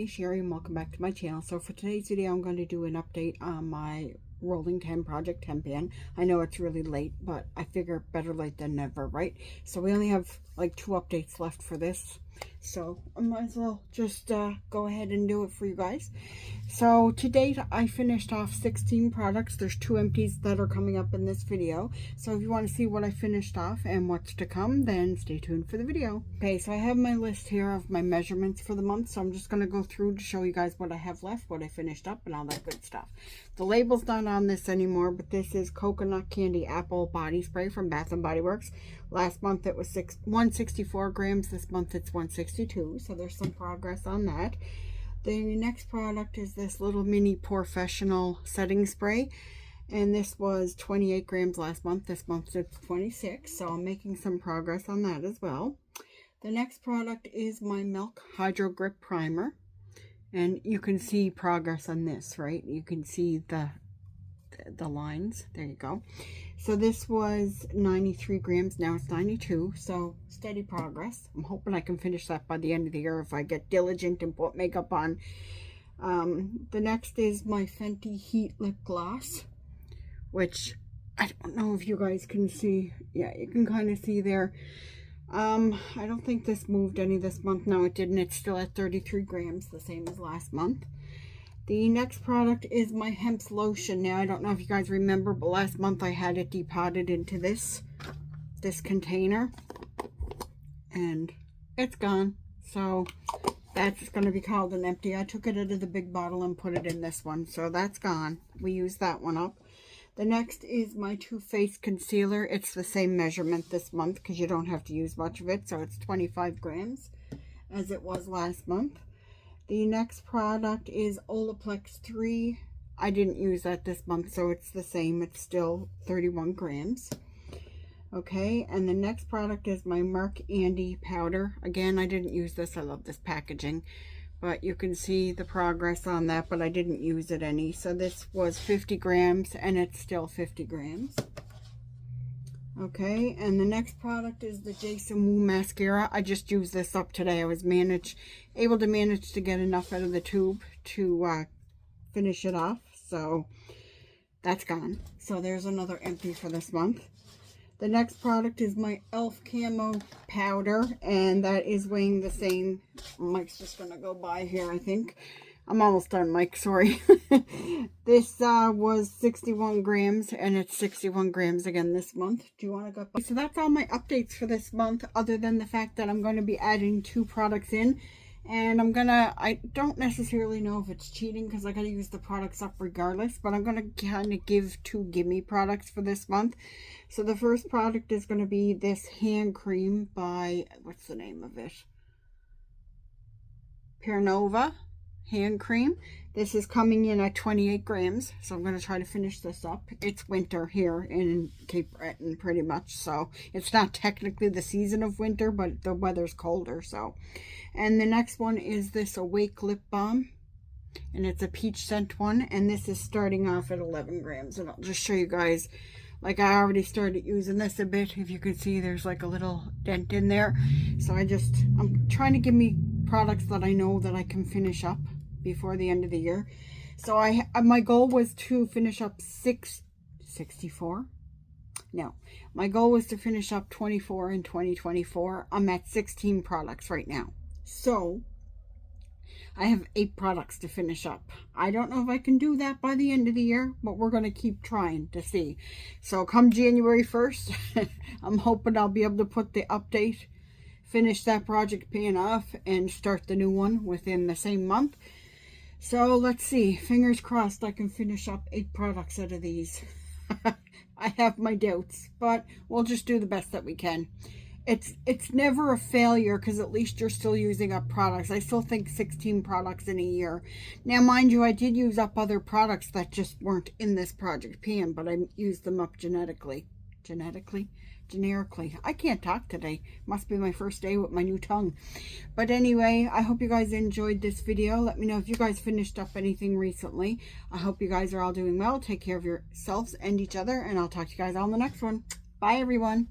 me, Sherry, and welcome back to my channel. So for today's video, I'm going to do an update on my Rolling 10 Project 10 pan. I know it's really late, but I figure better late than never, right? So we only have like 2 updates left for this. So I might as well just go ahead and do it for you guys. So to date, I finished off 16 products. There's 2 empties that are coming up in this video. So if you want to see what I finished off and what's to come, then stay tuned for the video. Okay, so I have my list here of my measurements for the month. So I'm just going to go through to show you guys what I have left, what I finished up, and all that good stuff. The label's not on this anymore, but this is Coconut Candy Apple Body Spray from Bath & Body Works. Last month it was 164 grams. This month it's 162. So there's some progress on that. The next product is this little mini Professional setting spray, and this was 28 grams last month. This month it's 26, so I'm making some progress on that as well. The next product is my Milk Hydro Grip Primer, and you can see progress on this, right? You can see the lines. There you go. So this was 93 grams. Now it's 92. So steady progress. I'm hoping I can finish that by the end of the year if I get diligent and put makeup on. The next is my Fenty Heat Lip Gloss, which I don't know if you guys can see. Yeah, you can kind of see there. I don't think this moved any this month. No, it didn't. It's still at 33 grams, the same as last month. The next product is my Hemp's Lotion. Now, I don't know if you guys remember, but last month I had it depotted into this container, and it's gone. So that's going to be called an empty. I took it out of the big bottle and put it in this one, so that's gone. We used that one up. The next is my Too Faced Concealer. It's the same measurement this month because you don't have to use much of it, so it's 25 grams as it was last month. The next product is Olaplex 3. I didn't use that this month, so it's the same. It's still 31 grams. Okay, and the next product is my Marc Andy powder. Again, I didn't use this. I love this packaging. But you can see the progress on that, but I didn't use it any. So this was 50 grams, and it's still 50 grams. Okay, and the next product is the Jason Wu mascara. I just used this up today. I was able to manage to get enough out of the tube to finish it off. So that's gone. So there's another empty for this month. The next product is my e.l.f. Camo powder, and that is weighing the same. Mike's just going to go by here, I think. I'm almost done, Mike, sorry. This was 61 grams, and it's 61 grams again this month. Do you want to go? So that's all my updates for this month, other than the fact that I'm going to be adding 2 products in. And I don't necessarily know if it's cheating because I got to use the products up regardless, but I'm going to kind of give 2 gimme products for this month. So the first product is going to be this hand cream by, what's the name of it? Pernova hand cream. This is coming in at 28 grams, so I'm going to try to finish this up. It's winter here in Cape Breton pretty much, so it's not technically the season of winter, but the weather's colder. So, and the next one is this Awake Lip Balm, and it's a peach scent one, and this is starting off at 11 grams, and I'll just show you guys. Like, I already started using this a bit. If you can see, there's like a little dent in there. So I'm trying to give me products that I know that I can finish up before the end of the year. So my goal was to finish up 64. No, my goal was to finish up 24 in 2024. I'm at 16 products right now. So I have 8 products to finish up. I don't know if I can do that by the end of the year, but we're going to keep trying to see. So come January 1st, I'm hoping I'll be able to put the update, finish that project paying off, and start the new one within the same month. So let's see. Fingers crossed I can finish up 8 products out of these. I have my doubts, but we'll just do the best that we can. It's never a failure because at least you're still using up products. I still think 16 products in a year. Now, mind you, I did use up other products that just weren't in this Project Pan, but I used them up generically. I can't talk today. Must be my first day with my new tongue. But anyway, I hope you guys enjoyed this video. Let me know if you guys finished up anything recently. I hope you guys are all doing well. Take care of yourselves and each other, and I'll talk to you guys all in the next one. Bye, everyone.